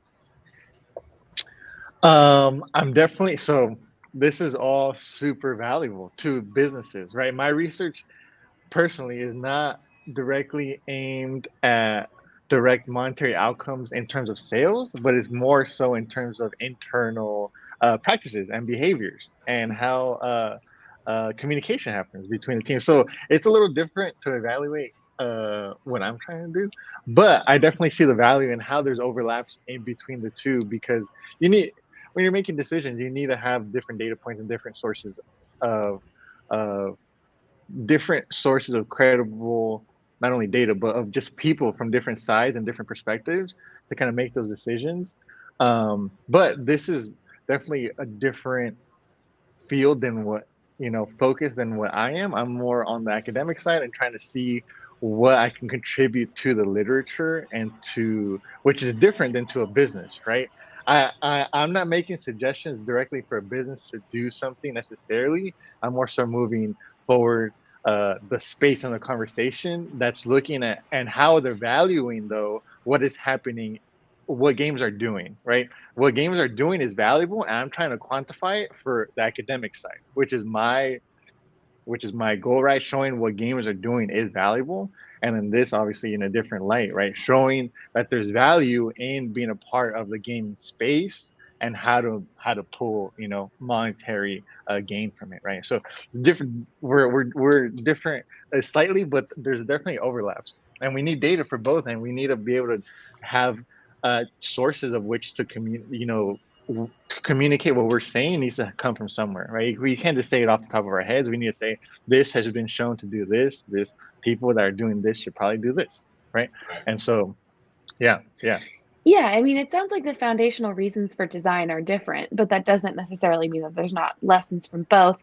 I'm definitely, so this is all super valuable to businesses, right? My research personally is not directly aimed at direct monetary outcomes in terms of sales, but it's more so in terms of internal practices and behaviors and how communication happens between the teams. So it's a little different to evaluate what I'm trying to do, but I definitely see the value in how there's overlaps in between the two, because you need, when you're making decisions, you need to have different data points and different sources of of different sources of credible, not only data, but of just people from different sides and different perspectives to kind of make those decisions. But this is definitely a different field than what, focus than what I am. I'm more on the academic side and trying to see what I can contribute to the literature and to, which is different than to a business, right? I'm not making suggestions directly for a business to do something necessarily. I'm more so moving forward the space and the conversation that's looking at and how they're valuing though what is happening, what games are doing, right? What games are doing is valuable, and I'm trying to quantify it for the academic side, which is my goal, right? Showing what gamers are doing is valuable. And then this obviously in a different light, right? Showing that there's value in being a part of the gaming space and how to pull, monetary gain from it, right? So different, we're different slightly, but there's definitely overlaps. And we need data for both, and we need to be able to have sources of which to communicate what we're saying needs to come from somewhere, right? We can't just say it off the top of our heads. We need to say this has been shown to do this. This people that are doing this should probably do this, right? Right. And so, yeah. Yeah, I mean, it sounds like the foundational reasons for design are different, but that doesn't necessarily mean that there's not lessons from both.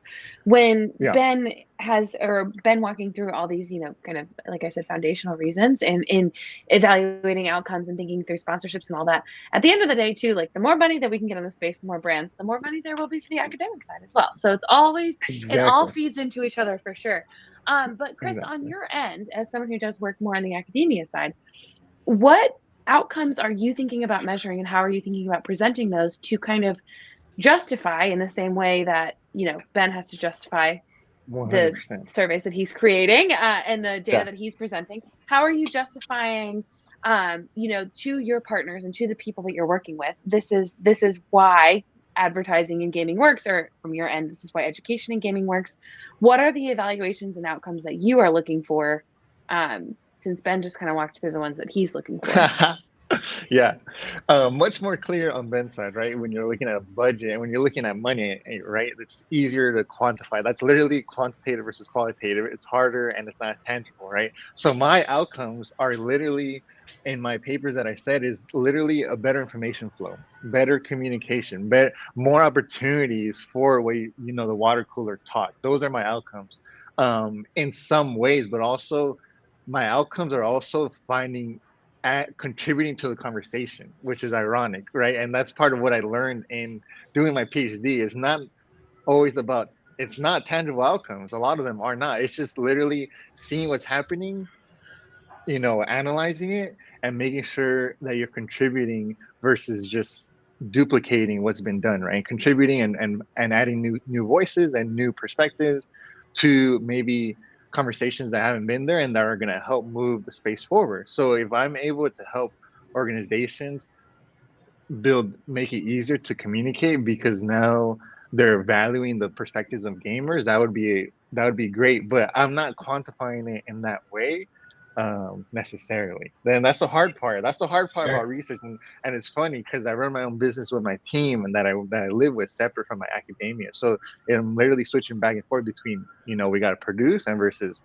When Yeah. Ben walking through all these, kind of, like I said, foundational reasons and in evaluating outcomes and thinking through sponsorships and all that, at the end of the day, too, like the more money that we can get in the space, the more brands, the more money there will be for the academic side as well. So it all Exactly. feeds into each other for sure. But Chris, on Exactly. your end, as someone who does work more on the academia side, what outcomes are you thinking about measuring, and how are you thinking about presenting those to kind of justify, in the same way that Ben has to justify the 100%. surveys that he's creating and the data Yeah. that he's presenting? How are you justifying to your partners and to the people that you're working with, this is why advertising in gaming works, or from your end, this is why education in gaming works? What are the evaluations and outcomes that you are looking for, since Ben just kind of walked through the ones that he's looking for? Yeah, much more clear on Ben's side, right? When you're looking at a budget and when you're looking at money, right? It's easier to quantify. That's literally quantitative versus qualitative. It's harder and it's not tangible, right? So my outcomes are literally, in my papers that I said, is literally a better information flow, better communication, better, more opportunities for the water cooler talk. Those are my outcomes, in some ways, but also my outcomes are also finding at contributing to the conversation, which is ironic, right? And that's part of what I learned in doing my PhD. Is not always about, it's not tangible outcomes. A lot of them are not. It's just literally seeing what's happening, analyzing it and making sure that you're contributing versus just duplicating what's been done, right? Contributing and adding new voices and new perspectives to maybe conversations that haven't been there and that are going to help move the space forward. So if I'm able to help organizations make it easier to communicate because now they're valuing the perspectives of gamers, that would be great, but I'm not quantifying it in that way necessarily. Then that's the hard part Sure. about research. And it's funny because I run my own business with my team and that I live with separate from my academia, so I'm literally switching back and forth between, we got to produce and versus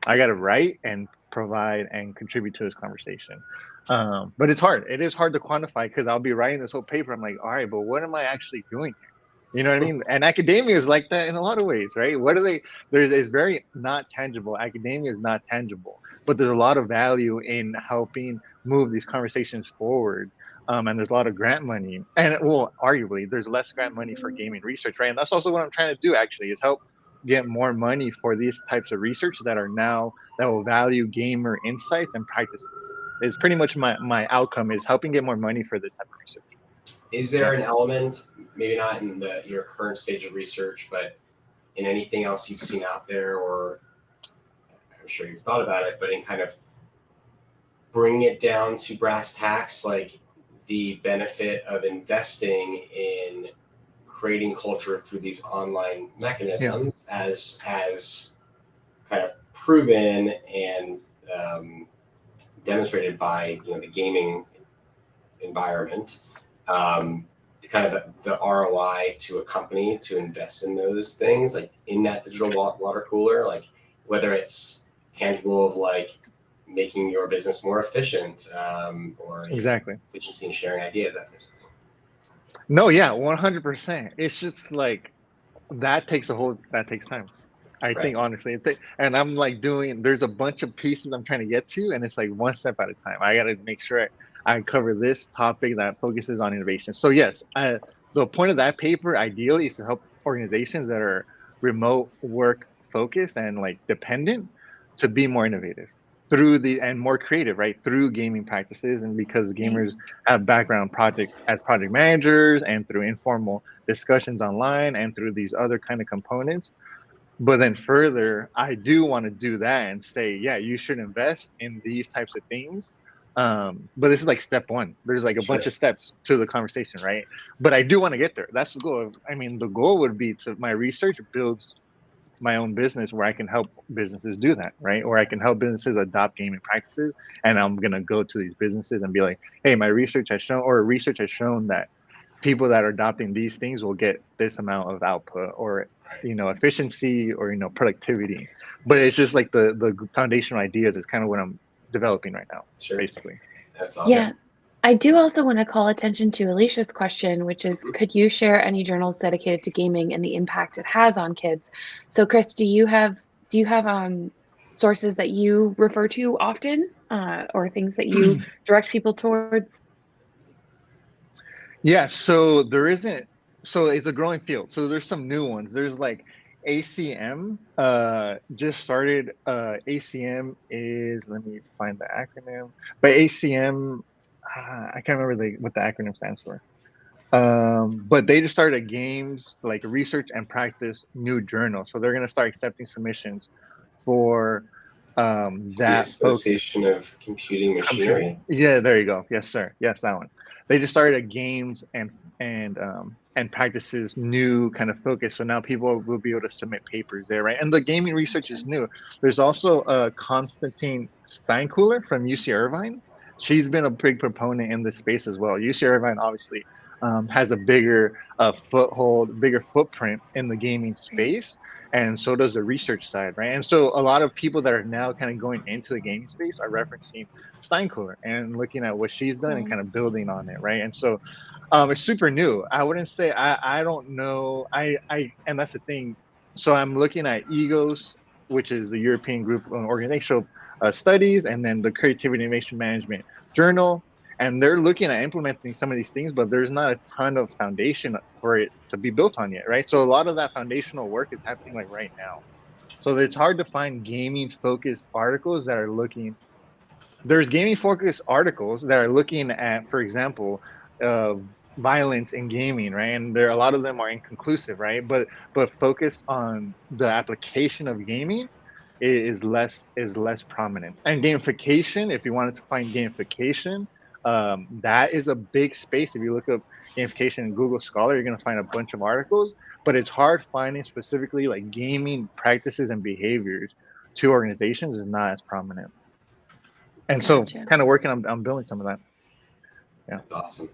I got to write and provide and contribute to this conversation. But it's hard. It is hard to quantify because I'll be writing this whole paper. I'm like, all right, but what am I actually doing here? You know what I mean? And academia is like that in a lot of ways, right? What are they? It's very not tangible. Academia is not tangible, but there's a lot of value in helping move these conversations forward. And there's a lot of grant money, and well, arguably, there's less grant money for gaming research, right? And that's also what I'm trying to do. Actually, is help get more money for these types of research that will value gamer insights and practices. Is pretty much my outcome is helping get more money for this type of research. Is there Yeah. an element, maybe not in your current stage of research, but in anything else you've seen out there, or I'm sure you've thought about it, but in kind of bringing it down to brass tacks, like the benefit of investing in creating culture through these online mechanisms as kind of proven and demonstrated by the gaming environment, kind of the ROI to a company to invest in those things, like in that digital water cooler, like whether it's tangible of like making your business more efficient, or Exactly. efficiency in sharing ideas, that type of thing. No, yeah, 100%. It's just like that takes time. I Right. think honestly, and I'm like there's a bunch of pieces I'm trying to get to, and it's like one step at a time. I got to make sure I cover this topic that focuses on innovation. So yes, the point of that paper ideally is to help organizations that are remote work focused and like dependent to be more innovative and more creative, right? Through gaming practices, and because gamers have background as project managers, and through informal discussions online, and through these other kind of components. But then further, I do want to do that and say, yeah, you should invest in these types of things. But this is like step one. There's like a bunch Sure. of steps to the conversation, right? But I do want to get there. That's the goal. I mean, the goal would be to my research builds my own business where I can help businesses do that, right? Or I can help businesses adopt gaming practices. And I'm gonna go to these businesses and be like, hey, my research has shown that people that are adopting these things will get this amount of output, or efficiency, or productivity. But it's just like the foundational ideas is kind of what I'm developing right now, Sure. basically. That's awesome. Yeah. I do also want to call attention to Alicia's question, which is, could you share any journals dedicated to gaming and the impact it has on kids? So, Chris, do you have sources that you refer to often, or things that you direct people towards? Yeah, so there isn't. So it's a growing field. So there's some new ones. There's like ACM. Just started. ACM is. Let me find the acronym. But ACM, I can't remember what the acronym stands for. But they just started a games like research and practice new journal. So they're gonna start accepting submissions for The that focus. Association of Computing Machinery. Yeah, there you go. Yes, sir. Yes, that one. They just started a games and practices new kind of focus. So now people will be able to submit papers there, right? And the gaming research is new. There's also Constantine Steinkuhler from UC Irvine. She's been a big proponent in this space as well. UC Irvine obviously has a bigger bigger footprint in the gaming space, and so does the research side, right? And so a lot of people that are now kind of going into the gaming space are referencing Steinkuhler and looking at what she's done and kind of building on it, right? And so it's super new. I wouldn't say I don't know. And that's the thing. So I'm looking at EGOS, which is the European Group on Organizational Studies, and then the Creativity Innovation Management Journal. And they're looking at implementing some of these things, but there's not a ton of foundation for it to be built on yet, right? So a lot of that foundational work is happening like right now. So it's hard to find gaming focused articles that are looking there's gaming focused articles that are looking at, for example, violence in gaming, right? And a lot of them are inconclusive, right? But focused on the application of gaming is less prominent. And gamification, if you wanted to find gamification, that is a big space. If you look up gamification in Google Scholar, you're going to find a bunch of articles. But it's hard finding specifically like gaming practices and behaviors to organizations is not as prominent. And so, Gotcha. kind of working on building some of that. Yeah, That's awesome.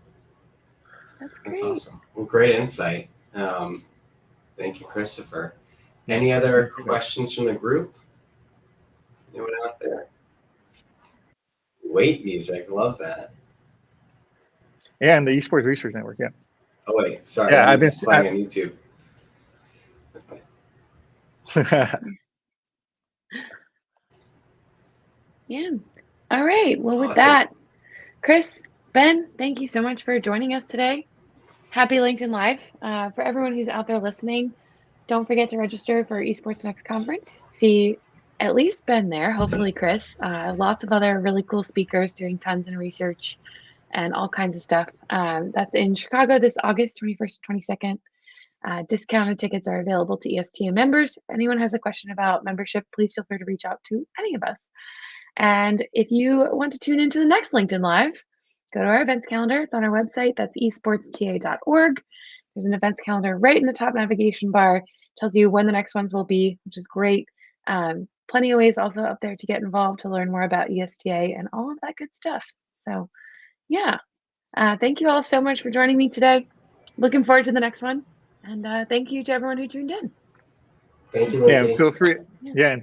That's That's great. awesome. Well, great insight. Thank you, Christopher. Any other questions from the group? Anyone out there? Wait music, love that. yeah, and the Esports Research Network. Yeah. Oh wait, sorry, Yeah, that music's playing on YouTube. That's nice. Yeah. All right. Well, with Awesome. that, Chris, Ben, thank you so much for joining us today. Happy LinkedIn Live. For everyone who's out there listening, don't forget to register for Esports Next Conference. See at least Ben there, hopefully Chris. Lots of other really cool speakers doing tons of research and all kinds of stuff. That's in Chicago this August 21st, 22nd. Discounted tickets are available to ESTM members. If anyone has a question about membership, please feel free to reach out to any of us. And if you want to tune into the next LinkedIn Live, go to our events calendar. It's on our website. That's esportsta.org. There's an events calendar right in the top navigation bar. It tells you when the next ones will be, which is great. Plenty of ways also up there to get involved, to learn more about ESTA and all of that good stuff. So yeah, thank you all so much for joining me today. Looking forward to the next one. And thank you to everyone who tuned in. Thank you, Lindsay. Yeah, feel free. Yeah, and